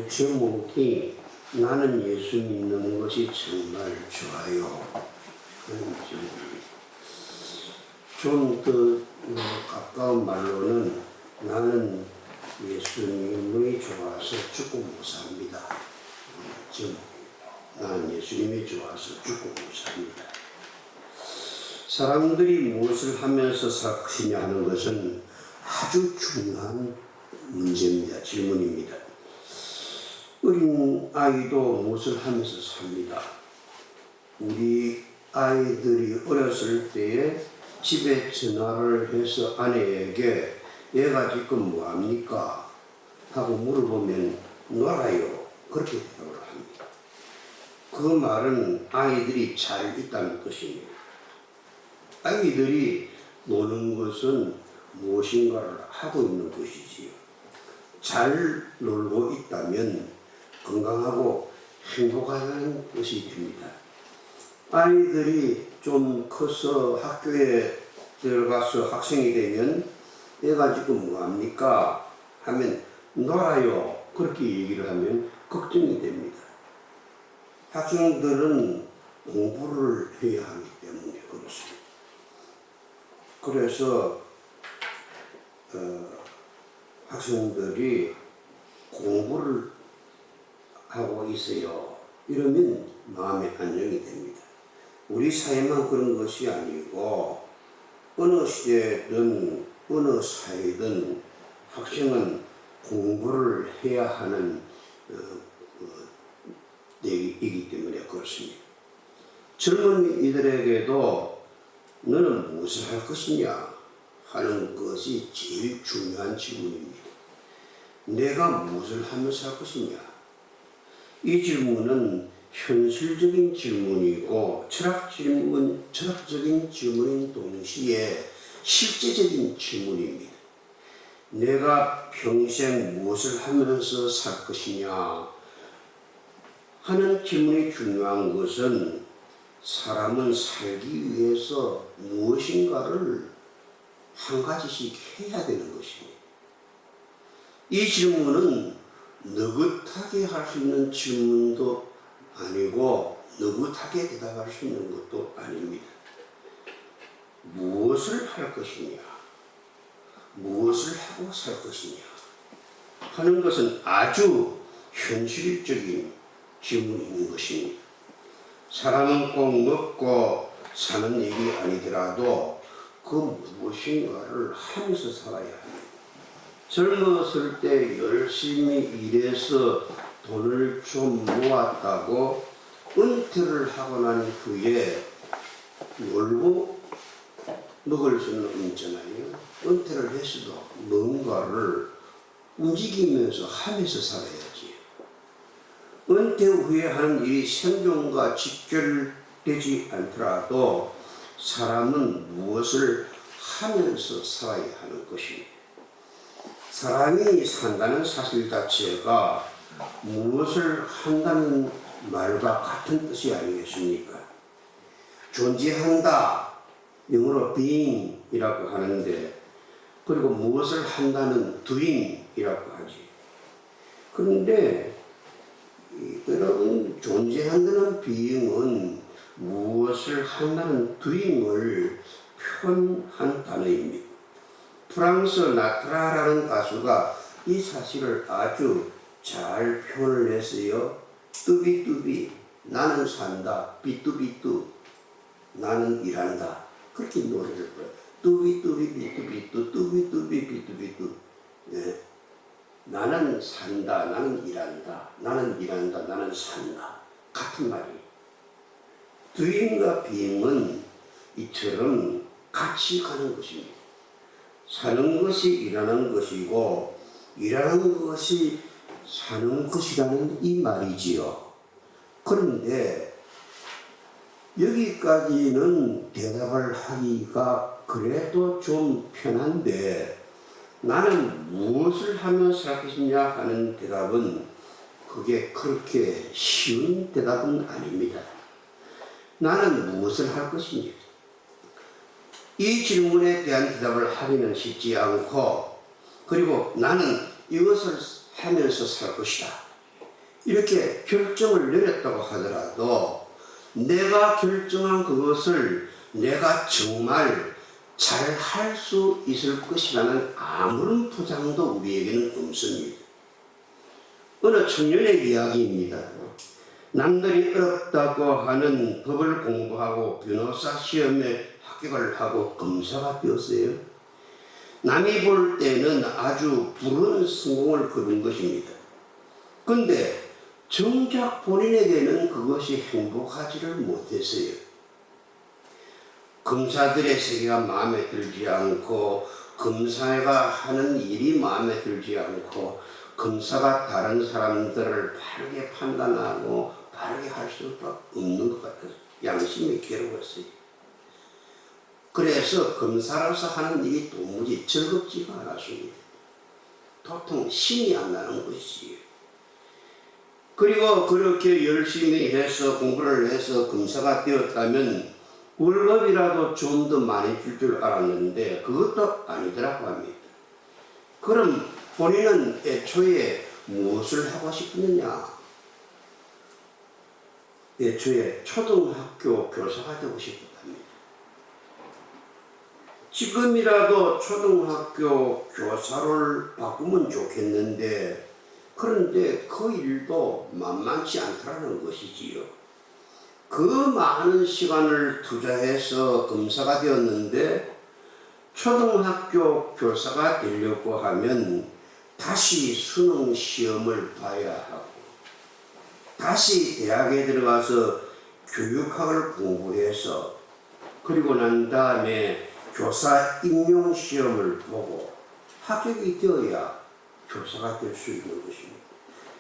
제목이 나는 예수 믿는 것이 정말 좋아요 하는 제목입니다. 좀 더 가까운 말로는 나는 예수님이 좋아서 죽고 못 삽니다. 나는 예수님이 좋아서 죽고 못 삽니다. 사람들이 무엇을 하면서 살 것이냐 하는 것은 아주 중요한 문제입니다. 질문입니다. 어린 아이도 무엇을 하면서 삽니다. 우리 아이들이 어렸을 때에 집에 전화를 해서 아내에게 얘가 지금 뭐합니까? 하고 물어보면 놀아요. 그렇게 대답을 합니다. 그 말은 아이들이 잘 있다는 뜻입니다. 아이들이 노는 것은 무엇인가를 하고 있는 것이지요. 잘 놀고 있다면 건강하고 행복한 것이 됩니다. 아이들이 좀 커서 학교에 들어가서 학생이 되면 얘가 지금 뭐합니까? 하면 놀아요. 그렇게 얘기를 하면 걱정이 됩니다. 학생들은 공부를 해야 하기 때문에 그렇습니다. 그래서 학생들이 공부를 하고 있어요. 이러면 마음의 안정이 됩니다. 우리 사회만 그런 것이 아니고 어느 시대든 어느 사회든 학생은 공부를 해야 하는 얘기이기 때문에 그렇습니다. 젊은이들에게도 너는 무엇을 할 것이냐 하는 것이 제일 중요한 질문입니다. 내가 무엇을 하면서 할 것이냐? 이 질문은 현실적인 질문이고 철학적인 질문인 동시에 실제적인 질문입니다. 내가 평생 무엇을 하면서 살 것이냐 하는 질문이 중요한 것은 사람은 살기 위해서 무엇인가를 한 가지씩 해야 되는 것입니다. 이 질문은 느긋하게 할 수 있는 질문도 아니고 느긋하게 대답할 수 있는 것도 아닙니다. 무엇을 할 것이냐, 무엇을 하고 살 것이냐 하는 것은 아주 현실적인 질문인 것입니다. 사람은 꼭 먹고 사는 얘기 아니더라도 그 무엇인가를 하면서 살아야 합니다. 젊었을 때 열심히 일해서 돈을 좀 모았다고 은퇴를 하고 난 후에 놀고 먹을 수는 없잖아요. 은퇴를 했어도 뭔가를 움직이면서 하면서 살아야지. 은퇴 후에 하는 일이 생존과 직결되지 않더라도 사람은 무엇을 하면서 살아야 하는 것입니다. 사람이 산다는 사실 자체가 무엇을 한다는 말과 같은 뜻이 아니겠습니까? 존재한다, 영어로 being이라고 하는데, 그리고 무엇을 한다는 doing이라고 하지. 그런데 여러분, 존재한다는 being은 무엇을 한다는 doing을 표현한 단어입니다. 프랑스 나트라라는 가수가 이 사실을 아주 잘 표현을 했어요. 뚜비뚜비 나는 산다, 비뚜비뚜 나는 일한다. 그렇게 노래를 불러요. 뚜비뚜비 비뚜비뚜 뚜비뚜비 비뚜비뚜. 네. 나는 산다, 나는 일한다, 나는 일한다, 나는 산다. 같은 말이에요. doing과 being은 이처럼 같이 가는 것입니다. 사는 것이 일하는 것이고 일하는 것이 사는 것이라는 이 말이지요. 그런데 여기까지는 대답을 하기가 그래도 좀 편한데 나는 무엇을 하며 살 것이냐 하는 대답은 그게 그렇게 쉬운 대답은 아닙니다. 나는 무엇을 할 것이냐? 이 질문에 대한 대답을 하기는 쉽지 않고, 그리고 나는 이것을 하면서 살 것이다. 이렇게 결정을 내렸다고 하더라도 내가 결정한 그것을 내가 정말 잘 할 수 있을 것이라는 아무런 보장도 우리에게는 없습니다. 어느 청년의 이야기입니다. 남들이 어렵다고 하는 법을 공부하고 변호사 시험에 합격을 하고 검사가 되었어요. 남이 볼 때는 아주 부러운 성공을 거둔 것입니다. 근데 정작 본인에게는 그것이 행복하지를 못했어요. 검사들의 세계가 마음에 들지 않고 검사가 하는 일이 마음에 들지 않고 검사가 다른 사람들을 바르게 판단하고 바르게 할 수가 없는 것 같아서 양심이 괴로웠어요. 그래서 검사로서 하는 일이 도무지 즐겁지가 않았습니다. 도통 신이 안 나는 것이지요. 그리고 그렇게 열심히 해서 공부를 해서 검사가 되었다면 월급이라도 좀 더 많이 줄 줄 알았는데 그것도 아니더라고 합니다. 그럼 본인은 애초에 무엇을 하고 싶었느냐? 애초에 초등학교 교사가 되고 싶었답니다. 지금이라도 초등학교 교사를 바꾸면 좋겠는데 그런데 그 일도 만만치 않다는 것이지요. 그 많은 시간을 투자해서 검사가 되었는데 초등학교 교사가 되려고 하면 다시 수능 시험을 봐야 하고 다시 대학에 들어가서 교육학을 공부해서 그리고 난 다음에 교사 임용 시험을 보고 합격이 되어야 교사가 될 수 있는 것입니다.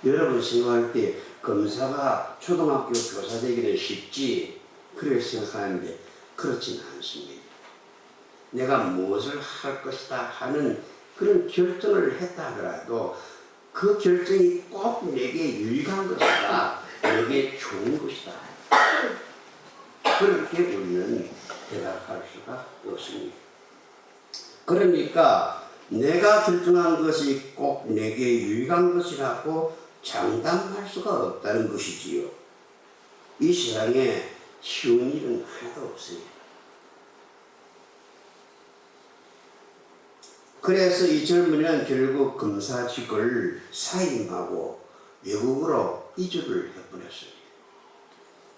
여러분 생각할 때 검사가 초등학교 교사 되기는 쉽지 그렇게 생각하는데 그렇지는 않습니다. 내가 무엇을 할 것이다 하는 그런 결정을 했다 하더라도 그 결정이 꼭 내게 유익한 것이다, 내게 좋은 것이다. 그렇게 우리는 대답할 수가 없습니다. 그러니까 내가 결정한 것이 꼭 내게 유익한 것이라고 장담할 수가 없다는 것이지요. 이 세상에 쉬운 일은 하나도 없어요. 그래서 이 젊은이는 결국 검사직을 사임하고 외국으로 이주를 해버렸어요.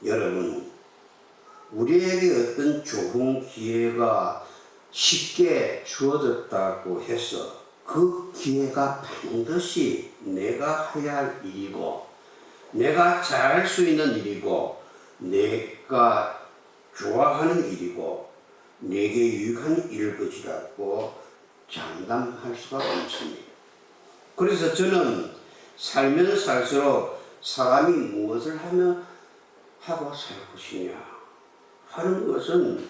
여러분, 우리에게 어떤 좋은 기회가 쉽게 주어졌다고 해서 그 기회가 반드시 내가 해야 할 일이고 내가 잘할 수 있는 일이고 내가 좋아하는 일이고 내게 유익한 일일 것이라고 장담할 수가 없습니다. 그래서 저는 살면 살수록 사람이 무엇을 하고 살 것이냐 하는 것은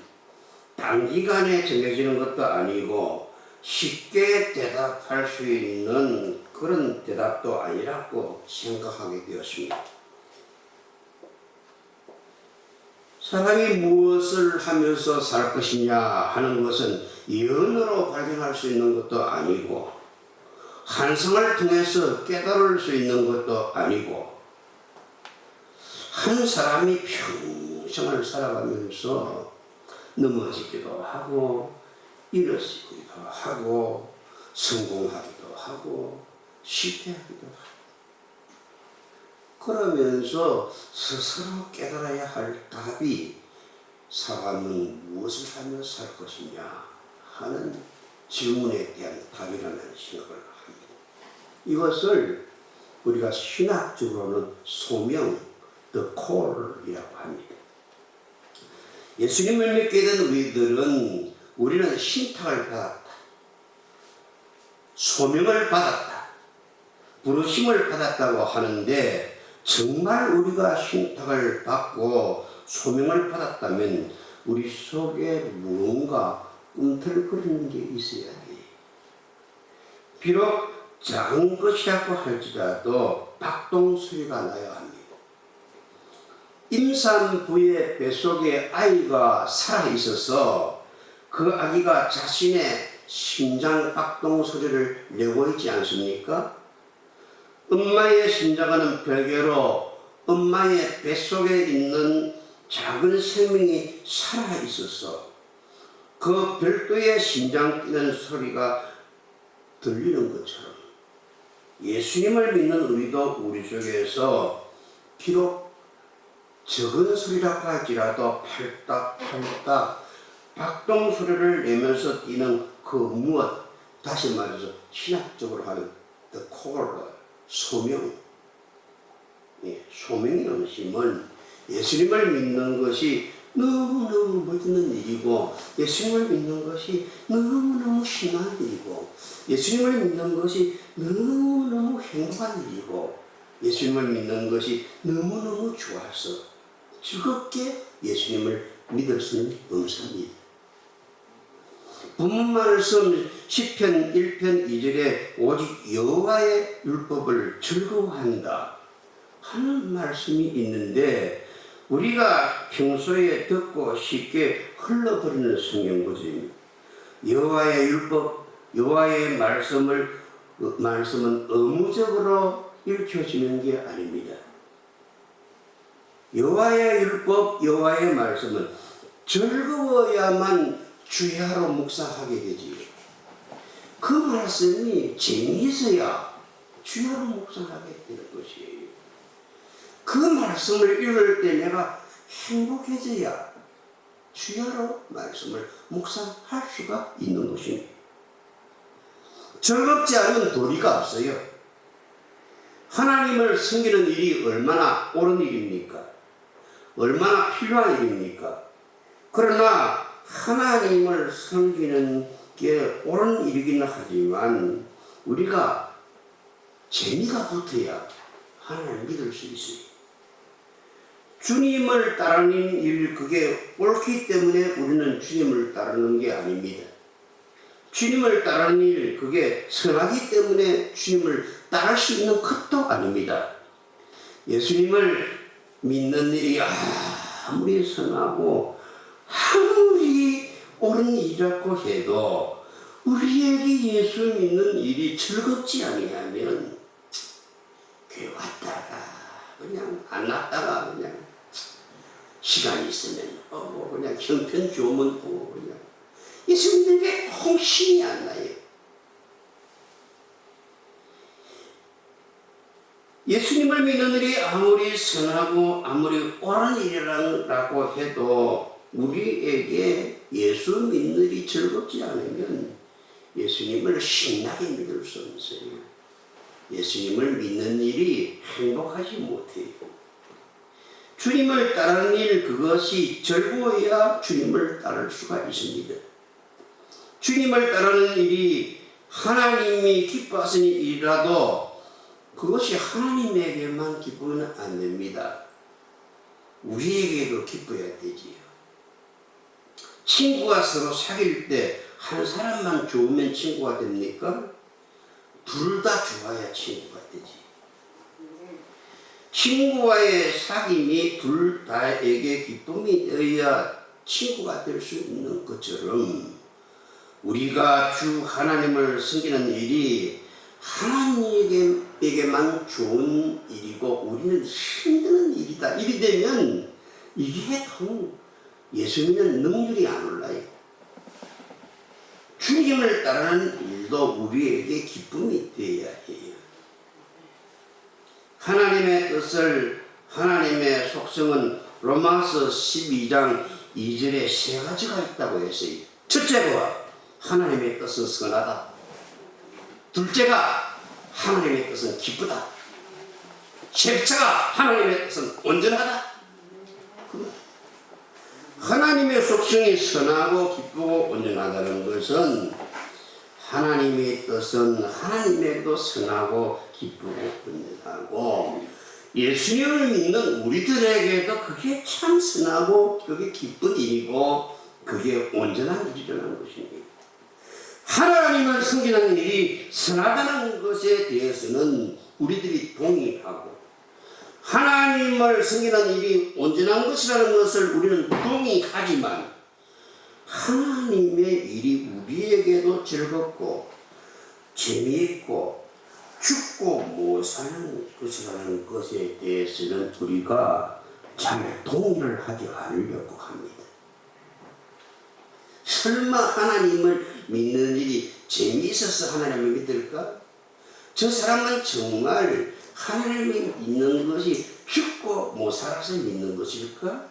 단기간에 정해지는 것도 아니고 쉽게 대답할 수 있는 그런 대답도 아니라고 생각하게 되었습니다. 사람이 무엇을 하면서 살 것이냐 하는 것은 예언으로 발견할 수 있는 것도 아니고 환상을 통해서 깨달을 수 있는 것도 아니고 한 사람이 평생을 살아가면서 넘어지기도 하고 일어서기도 하고 성공하기도 하고 실패하기도 하고 그러면서 스스로 깨달아야 할 답이 사람은 무엇을 하며 살 것이냐 하는 질문에 대한 답이라는 생각을 합니다. 이것을 우리가 신학적으로는 소명, the call이라고 합니다. 예수님을 믿게 된 우리들은 우리는 신탁을 받았다. 소명을 받았다. 부르심을 받았다고 하는데 정말 우리가 신탁을 받고 소명을 받았다면 우리 속에 무언가 꿈틀거리는 게 있어야 돼. 비록 작은 것이라고 할지라도 박동 소리가 나야 합니다. 임산부의 뱃속에 아이가 살아있어서 그 아기가 자신의 심장 박동 소리를 내고 있지 않습니까? 엄마의 심장과는 별개로 엄마의 뱃속에 있는 작은 생명이 살아 있어서 그 별도의 심장 뛰는 소리가 들리는 것처럼 예수님을 믿는 우리도 우리 속에서 비록 적은 소리라고 할지라도 팔딱팔딱 박동 소리를 내면서 뛰는 그 무엇, 다시 말해서 신학적으로 하는 the call, 소명, 소명의 음심은 예수님을 믿는 것이 너무너무 멋있는 일이고, 예수님을 믿는 것이 너무너무 심한 일이고, 예수님을 믿는 것이 너무너무 행복한 일이고, 예수님을 믿는 것이 너무너무 좋아서 즐겁게 예수님을 믿을 수는 없습니다. 본문 말씀 시편 1편 2절에 오직 여호와의 율법을 즐거워한다 하는 말씀이 있는데, 우리가 평소에 듣고 쉽게 흘러버리는 성경 구절입니다. 여호와의 율법, 여호와의 말씀은 의무적으로 읽혀지는 게 아닙니다. 여호와의 율법, 여호와의 말씀은 즐거워야만 주야로 묵상하게 되지요. 그 말씀이 재미있어야 주야로 묵상하게 되는 것이에요. 그 말씀을 읽을 때 내가 행복해져야 주야로 말씀을 묵상할 수가 있는 것입니다. 즐겁지 않은 도리가 없어요. 하나님을 섬기는 일이 얼마나 옳은 일입니까? 얼마나 필요한 일입니까? 그러나 하나님을 섬기는 게 옳은 일이긴 하지만 우리가 재미가 붙어야 하나님을 믿을 수 있어요. 주님을 따르는 일, 그게 옳기 때문에 우리는 주님을 따르는 게 아닙니다. 주님을 따르는 일, 그게 선하기 때문에 주님을 따를 수 있는 것도 아닙니다. 예수님을 믿는 일이 아무리 선하고 아무리 옳은 일이라고 해도 우리에게 예수 믿는 일이 즐겁지 아니하면 교회 왔다가 그냥 안 왔다가 그냥 시간이 있으면 그냥 형편 좋으면 그냥 예수 믿는 게 홍신이 안 나요. 예수님을 믿는 일이 아무리 선하고 아무리 옳은 일이라고 해도 우리에게 예수 믿는 일이 즐겁지 않으면 예수님을 신나게 믿을 수 없어요. 예수님을 믿는 일이 행복하지 못해요. 주님을 따르는 일, 그것이 즐거워야 주님을 따를 수가 있습니다. 주님을 따르는 일이 하나님이 기뻐하시는 일이라도 그것이 하나님에게만 기쁘면 안 됩니다. 우리에게도 기뻐야 되지요. 친구가 서로 사귈 때 한 사람만 좋으면 친구가 됩니까? 둘 다 좋아야 친구가 되지. 친구와의 사귐이 둘 다에게 기쁨이 되어야 친구가 될 수 있는 것처럼 우리가 주 하나님을 섬기는 일이 하나님에게만 좋은 일이고 우리는 힘든 일이다. 이리 되면 이게 예수 믿는 능률이 안 올라요. 주님을 따르는 일도 우리에게 기쁨이 되어야 해요. 하나님의 뜻을, 하나님의 속성은 로마서 12장 2절에 세 가지가 있다고 했어요. 첫째가 하나님의 뜻은 선하다. 둘째가 하나님의 뜻은 기쁘다. 셋째가 하나님의 뜻은 온전하다. 하나님의 속성이 선하고 기쁘고 온전하다는 것은 하나님의 뜻은 하나님에게도 선하고 기쁘고 온전하고 예수님을 믿는 우리들에게도 그게 참 선하고 그게 기쁜 일이고 그게 온전한 일이라는 것입니다. 하나님을 섬기는 일이 선하다는 것에 대해서는 우리들이 동의하고 하나님을 섬기는 일이 온전한 것이라는 것을 우리는 동의하지만 하나님의 일이 우리에게도 즐겁고 재미있고 죽고 못 사는 것이라는 것에 대해서는 우리가 잘 동의를 하지 않으려고 합니다. 설마 하나님을 믿는 일이 재미있어서 하나님을 믿을까? 저 사람은 정말 하나님을 믿는 것이 죽고 못 살아서 믿는 것일까?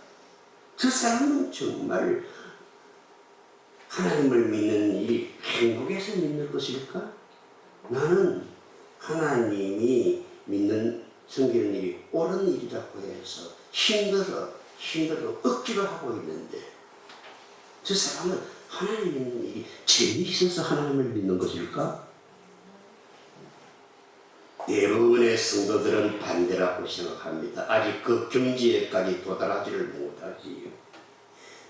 저 사람은 정말 하나님을 믿는 일이 행복해서 믿는 것일까? 나는 하나님이 믿는 섬기는 일이 옳은 일이라고 해서 힘들어 억지로 하고 있는데 저 사람은 하나님 믿는 일이 재미있어서 하나님을 믿는 것일까? 대부분의 성도들은 반대라고 생각합니다. 아직 그 경지에까지 도달하지를 못하지요.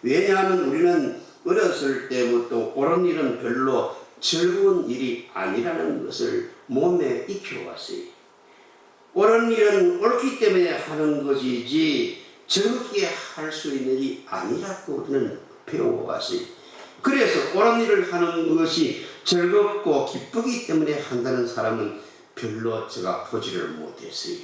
왜냐하면 우리는 어렸을 때부터 옳은 일은 별로 즐거운 일이 아니라는 것을 몸에 익혀왔어요. 옳은 일은 옳기 때문에 하는 것이지 즐겁게 할 수 있는 일이 아니라고 우리는 배워왔어요. 그래서 옳은 일을 하는 것이 즐겁고 기쁘기 때문에 한다는 사람은 별로 제가 보지를 못했어요.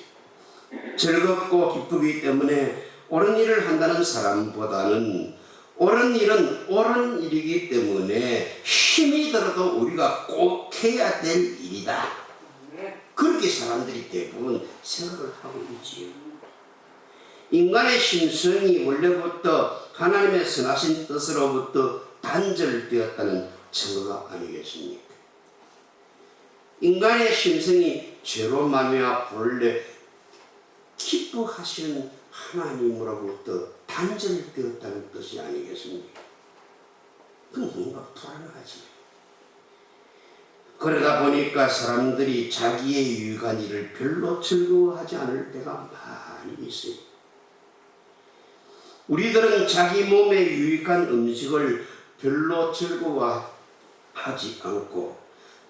즐겁고 기쁘기 때문에 옳은 일을 한다는 사람보다는 옳은 일은 옳은 일이기 때문에 힘이 들어도 우리가 꼭 해야 될 일이다. 그렇게 사람들이 대부분 생각을 하고 있지요. 인간의 심성이 원래부터 하나님의 선하신 뜻으로부터 단절되었다는 증거가 아니겠습니까? 인간의 심성이 죄로 말미암아 본래 기뻐하시는 하나님으로부터 단절되었다는 뜻이 아니겠습니까? 그건 뭔가 불안하지. 그러다 보니까 사람들이 자기의 유익한 일을 별로 즐거워하지 않을 때가 많이 있어요. 우리들은 자기 몸에 유익한 음식을 별로 즐거워하지 않고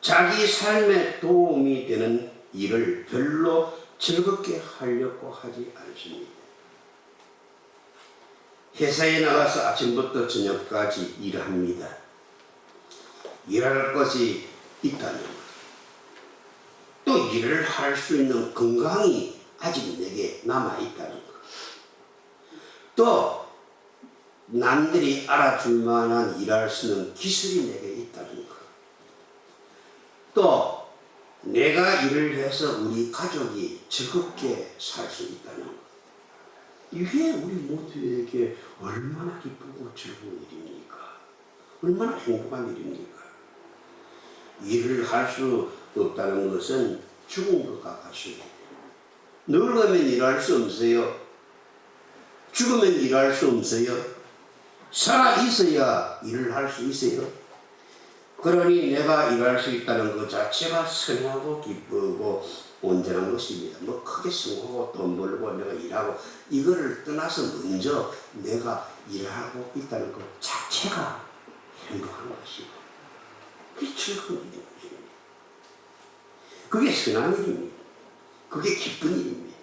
자기 삶에 도움이 되는 일을 별로 즐겁게 하려고 하지 않습니다. 회사에 나가서 아침부터 저녁까지 일합니다. 일할 것이 있다는 것. 또 일을 할 수 있는 건강이 아직 내게 남아있다는 것. 또 남들이 알아줄 만한 일할 수 있는 기술이 내게 있다는 것. 또 내가 일을 해서 우리 가족이 즐겁게 살 수 있다는 것. 이게 우리 모두에게 얼마나 기쁘고 즐거운 일입니까? 얼마나 행복한 일입니까? 일을 할 수 없다는 것은 죽은 것과 같습니다. 늙으면 일할 수 없어요. 죽으면 일할 수 없어요. 살아 있어야 일을 할 수 있어요. 그러니 내가 일할 수 있다는 것 자체가 선하고 기쁘고 온전한 것입니다. 뭐 크게 성공하고 돈 벌고 내가 일하고 이거를 떠나서 먼저 내가 일하고 있다는 것 자체가 행복한 것이고 그게 즐거운 일인 것입니다. 그게 선한 일입니다. 그게 기쁜 일입니다.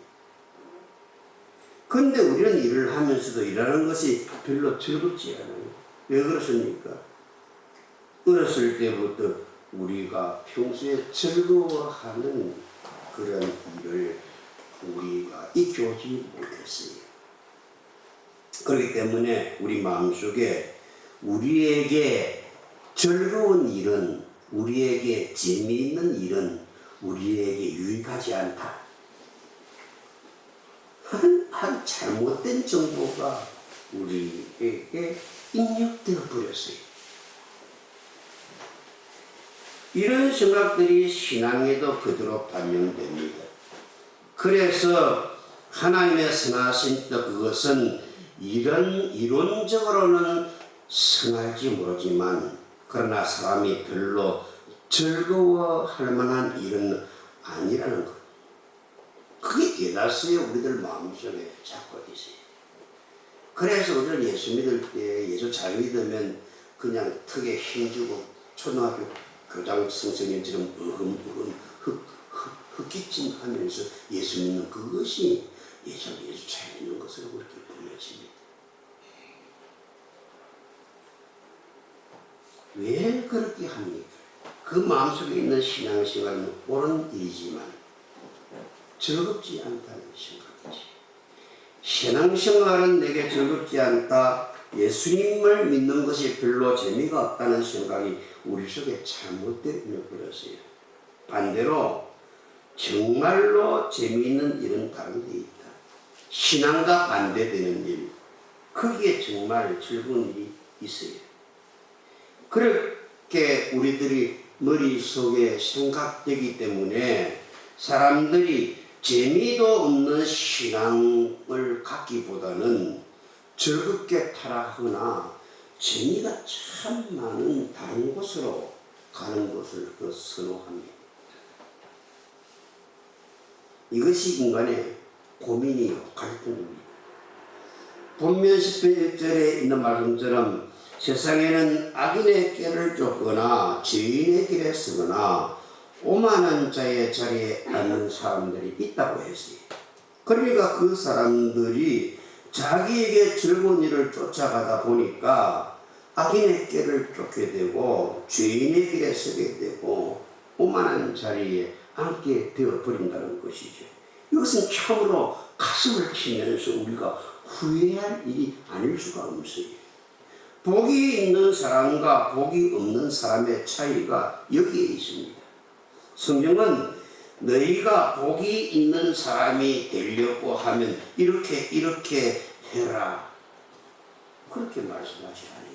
그런데 우리는 일을 하면서도 일하는 것이 별로 즐겁지 않아요. 왜 그렇습니까? 어렸을 때부터 우리가 평소에 즐거워하는 그런 일을 우리가 익혀오지 못했어요. 그렇기 때문에 우리 마음속에 우리에게 즐거운 일은, 우리에게 재미있는 일은 우리에게 유익하지 않다. 한 잘못된 정보가 우리에게 입력되어 버렸어요. 이런 생각들이 신앙에도 그대로 반영됩니다. 그래서 하나님의 선하신 뜻 그것은 이론적으로는 선할지 모르지만 그러나 사람이 별로 즐거워할 만한 일은 아니라는 것. 그게 대다수의 우리들 마음속에 잡고 있어요. 그래서 우리는 예수 믿을 때, 예수 잘 믿으면 그냥 턱에 힘주고 초등학교 교장 선생님처럼 흑기침하면서 예수 믿는 그것이 예수 잘 믿는 것으로 그렇게 보여집니다. 왜 그렇게 합니까? 그 마음속에 있는 신앙생활은 옳은 일이지만 즐겁지 않다는 생각이지. 신앙생활은 내게 즐겁지 않다, 예수님을 믿는 것이 별로 재미가 없다는 생각이 우리 속에 잘못되어 버렸어요. 반대로 정말로 재미있는 일은 다른 데 있다. 신앙과 반대되는 일, 거기에 정말 즐거운 일이 있어요. 그렇게 우리들이 머릿속에 생각되기 때문에 사람들이 재미도 없는 신앙을 갖기보다는 즐겁게 타락하거나 재미가 참 많은 다른 곳으로 가는 것을 더 선호합니다. 이것이 인간의 고민이요, 갈등입니다. 본면 10절에 있는 말씀처럼 세상에는 악인의 꾀를 쫓거나 죄인의 길에 서거나 오만한 자의 자리에 앉는 사람들이 있다고 했어요. 그러니까 그 사람들이 자기에게 즐거운 일을 쫓아가다 보니까 악인의 꾀를 쫓게 되고 죄인의 길에 서게 되고 오만한 자리에 앉게 되어버린다는 것이죠. 이것은 참으로 가슴을 치면서 우리가 후회할 일이 아닐 수가 없어요. 복이 있는 사람과 복이 없는 사람의 차이가 여기에 있습니다. 성경은 너희가 복이 있는 사람이 되려고 하면 이렇게 해라, 그렇게 말씀하지 않아요.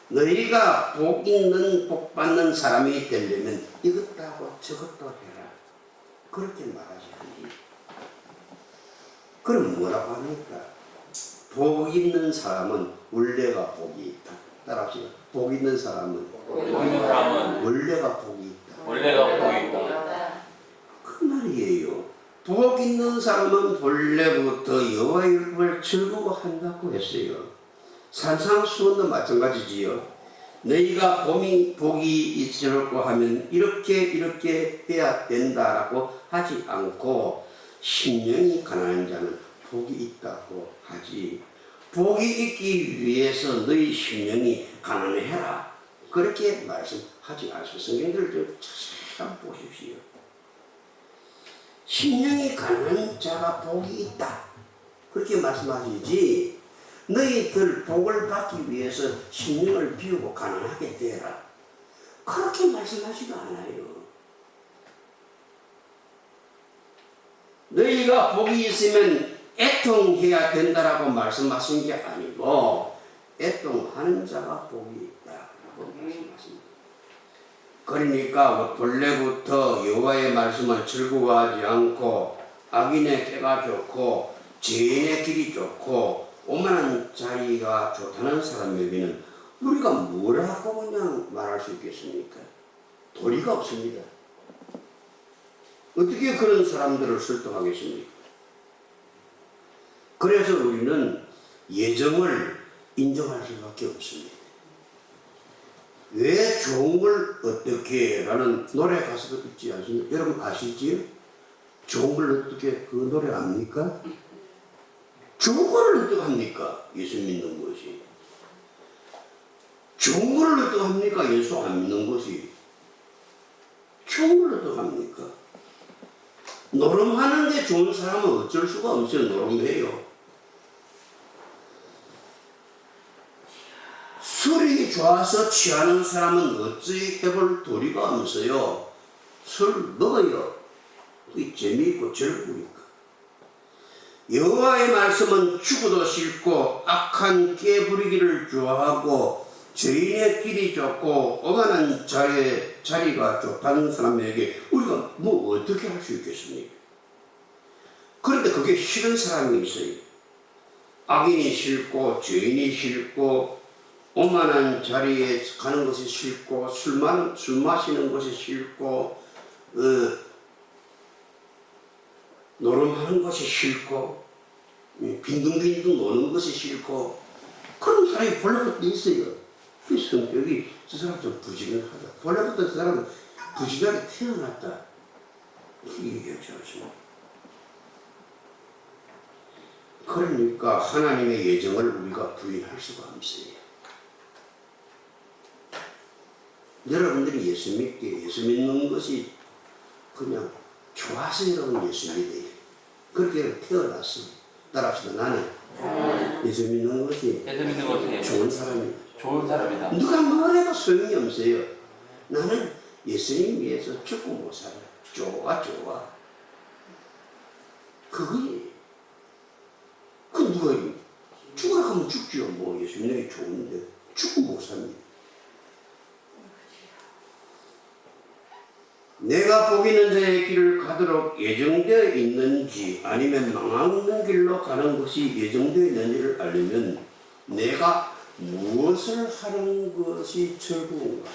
너희가 복 있는 복 받는 사람이 되려면 이것도 하고 저것도 해라, 그렇게 말하지 않아요. 그럼 뭐라고 합니까? 복 있는 사람은 원래가 복이 있다. 따라합시다. 복 있는 사람은 원래가 복이 있다. 원래가 복이 있다. 그 말이에요. 복 있는 사람은 본래부터 여호와의 율법을 즐거워한다고 했어요. 산상수훈도 마찬가지지요. 너희가 복이 있으려고 하면 이렇게 해야 된다라고 하지 않고 심령이 가난한 자는 복이 있다고 하지, 복이 있기 위해서 너희 심령이 가난해라, 그렇게 말씀하지 않습니다. 성경들을 좀 자세히 보십시오. 심령이 가난한 자가 복이 있다, 그렇게 말씀하시지 너희들 복을 받기 위해서 심령을 비우고 가난하게 되라, 그렇게 말씀하지도 않아요. 너희가 복이 있으면 애통해야 된다라고 말씀하신 게 아니고 애통하는 자가 복이 있다라고 말씀하십니다. 그러니까 본래부터 여호와의 말씀을 즐거워하지 않고 악인의 꾀가 좋고 죄인의 길이 좋고 오만한 자리가 좋다는 사람에게는 우리가 뭐라고 그냥 말할 수 있겠습니까? 도리가 없습니다. 어떻게 그런 사람들을 설득하겠습니까? 그래서 우리는 예정을 인정할 수밖에 없습니다. 왜 좋은 걸 어떻게 라는 노래 가사도 있지 않습니까? 여러분 아시지요? 좋은 걸 어떻게, 그 노래 압니까? 좋은 걸 어떻게 합니까? 예수 믿는 것이. 좋은 걸 어떻게 합니까? 예수 안 믿는 것이. 좋은 걸 어떻게 합니까? 노름하는 게 좋은 사람은 어쩔 수가 없어요. 노름해요. 술이 좋아서 취하는 사람은 어찌 해볼 도리가 없어요. 술 먹어요. 그게 재미있고 즐거우니까. 여호와의 말씀은 죽어도 싫고 악한 깨부리기를 좋아하고 죄인의 길이 좋고 오만한 자의 자리가 좋다는 사람에게 우리가 뭐 어떻게 할 수 있겠습니까? 그런데 그게 싫은 사람이 있어요. 악인이 싫고 죄인이 싫고 오만한 자리에 가는 것이 싫고 술 마시는 것이 싫고 노름하는 것이 싫고 빈둥빈둥 노는 것이 싫고 그런 사람이 본래부터 있어요. 그 성격이 저 사람 좀 부지런하다. 본래부터 저 사람은 부지런하게 태어났다. 이렇게 얘기하지 않습니까? 그러니까 하나님의 예정을 우리가 부인할 수가 없어요. 여러분들이 예수 믿는 것이 그냥 좋아서 여러분 예수 믿어요. 그렇게 태어났어. 따라합시다. 나는 예수 믿는 것이 예수 믿는 것이 좋은 사람이다. 좋은 사람이다. 누가 뭐래도 소용이 없어요. 나는 예수님 위해서 죽고 못 살아. 좋아. 그거예요. 그 누가 죽으라 하면 죽지요. 뭐 예수 믿는 게 좋은데 죽고 못 삽니다. 내가 복 있는 자의 길을 가도록 예정되어 있는지 아니면 망하는 길로 가는 것이 예정되어 있는지를 알려면 내가 무엇을 하는 것이 즐거운가?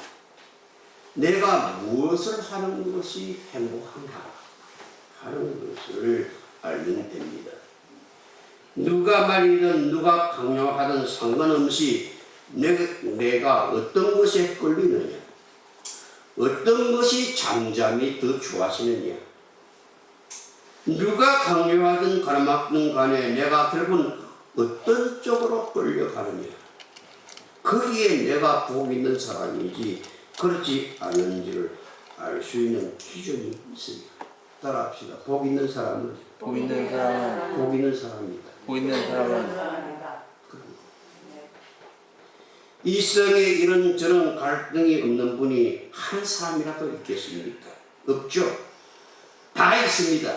내가 무엇을 하는 것이 행복한가? 하는 것을 알면 됩니다. 누가 말이든 누가 강요하든 상관없이 내가 어떤 것에 끌리느냐? 어떤 것이 잠잠히 더 좋아지느냐? 누가 강요하든 가르막든 간에 내가 결국은 어떤 쪽으로 끌려가느냐? 거기에 내가 복 있는 사람인지 그렇지 않은지를 알 수 있는 기준이 있습니다. 따라합시다. 복 있는 사람은 복 있는 사람은 복 있는 사람이다. 복 있는 사람은 이 성에 이런저런 갈등이 없는 분이 한 사람이라도 있겠습니까? 없죠. 다 있습니다.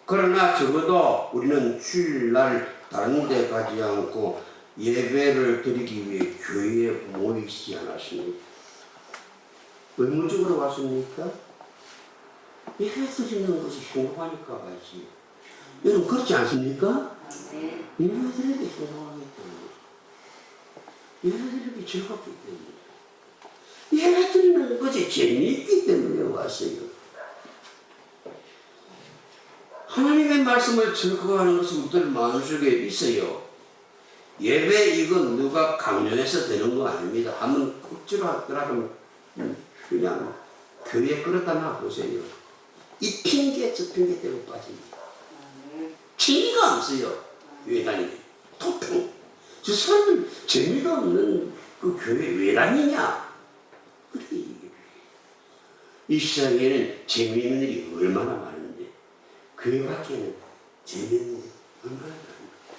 그러나 적어도 우리는 주일날 다른 데 가지 않고 예배를 드리기 위해 교회에 모이지 않았습니까? 의무적으로 왔습니까? 예배 드리는 것이 행복하니까 가지. 여러분 그렇지 않습니까? 예배 드리는 게 행복하기 때문에. 예배 드리는 게 즐겁기 때문에. 예배 드리는 것이 재미있기 때문에 왔어요. 하나님의 말씀을 즐거워하는 것은 우리들 마음속에 있어요. 예배 이건 누가 강요해서 되는 거 아닙니다. 한번 억지로 하더라도 그냥 교회 끌어다 놔보세요. 이 핑계 저 핑계 때문에 빠집니다. 재미가 없어요. 교회 다니기. 토평. 저 사람들 재미가 없는 그 교회 왜 다니냐? 그렇게 얘기해요. 이 세상에는 재미있는 일이 얼마나 많은데 교회 밖에는 재미있는 일이 얼마나 많은데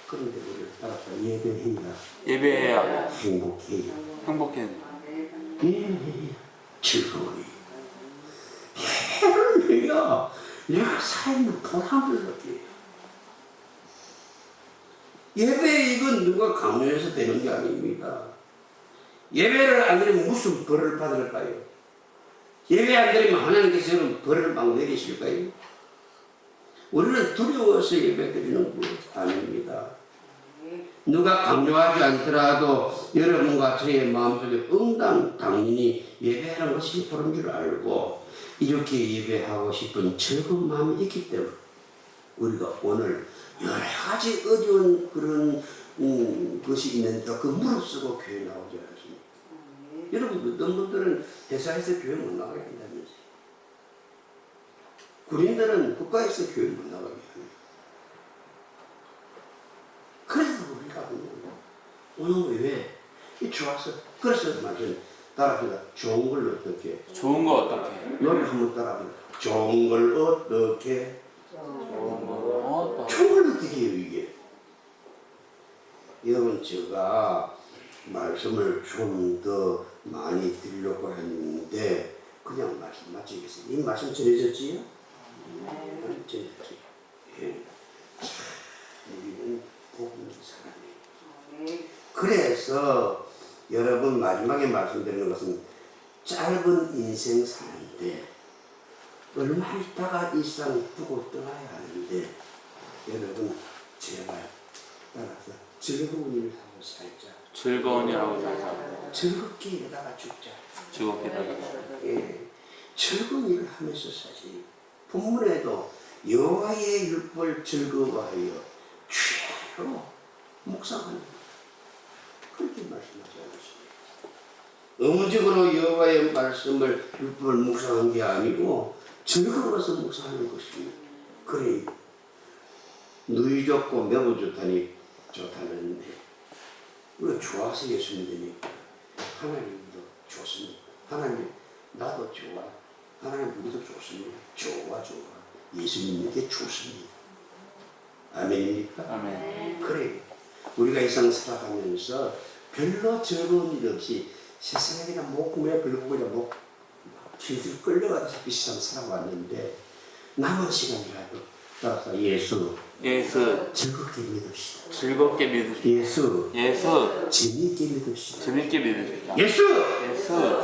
그런데 우리를 따라서 예배해야 예배해야 행복해요. 행복해. 예배해야 즐거워요. 예배를 해야 내가 살면 보람을 느껴요. 예배 이건 누가 강요해서 되는 게 아닙니다. 예배를 안 드리면 무슨 벌을 받을까요? 예배 안 드리면 하나님께서 여러분 벌을 막 내리실까요? 우리는 두려워서 예배 드리는 것 아닙니다. 누가 강요하지 않더라도 여러분과 저의 마음속에 당연히 예배하는 것이 보는 줄 알고 이렇게 예배하고 싶은 즐거운 마음이 있기 때문에 우리가 오늘 여러 가지 어려운 그런 것이 있는데 그 무릅쓰고 교회 나오지 않습니까? 여러분 어떤 분들은 회사에서 교회 못 나가게 한다면서요. 군인들은 국가에서 교회 못 나가게 합니다. 그래서 우리가 오늘 왜? 이 좋아서 그래서 말씀 따라합니다. 좋은 걸 어떻게? 좋은 거 어떻게? 노래 한번 따라합니다. 좋은 걸 어떻게? 좋은 거 좋은 걸 어떻게 해요 이게? 여러분 제가 말씀을 좀 더 많이 드리려고 했는데 그냥 말씀 마치겠습니다. 이 말씀 전해졌지요? 전해졌지. 예. 우리는 복 있는 사람이에요. 그래서 여러분 마지막에 말씀드리는 것은 짧은 인생 사는데 얼마 있다가 이 세상 두고 떠나야 하는데 여러분 제발 따라서 즐거운 일을 하고 살자. 즐거운 일하고 살자. 즐겁게 일하다가 죽자. 즐겁게 살자. 예, 즐거운 일을 하면서 사지. 본문에도 여호와의 율법을 즐거워하여 죄로 묵상하는 그렇게 말씀하지 않았습니다. 의무적으로 여호와의 말씀을 율법을 묵상한 게 아니고 즐거워서 묵상하는 것입니다. 그래 누이 좋고 매부 좋다는데 우리가 좋아서 예수 믿으니까 하나님도 좋습니다. 하나님 나도 좋아. 하나님 우리도 좋습니다. 좋아. 예수님 게 좋습니다. 아멘입니까? 아멘. 그래. 우리가 이 세상 살아가면서 별로 즐거운 일 없이 세상에 그냥 목숨에 걸고 그냥 목 질질 끌려가서 이 세상 살아왔는데 남은 시간이라도 따라서 예수 즐겁게 믿읍시다. 즐겁게 믿으시오. 예수 예수 재미있게 믿읍시다. 재밌게 믿으시오. 예수 예수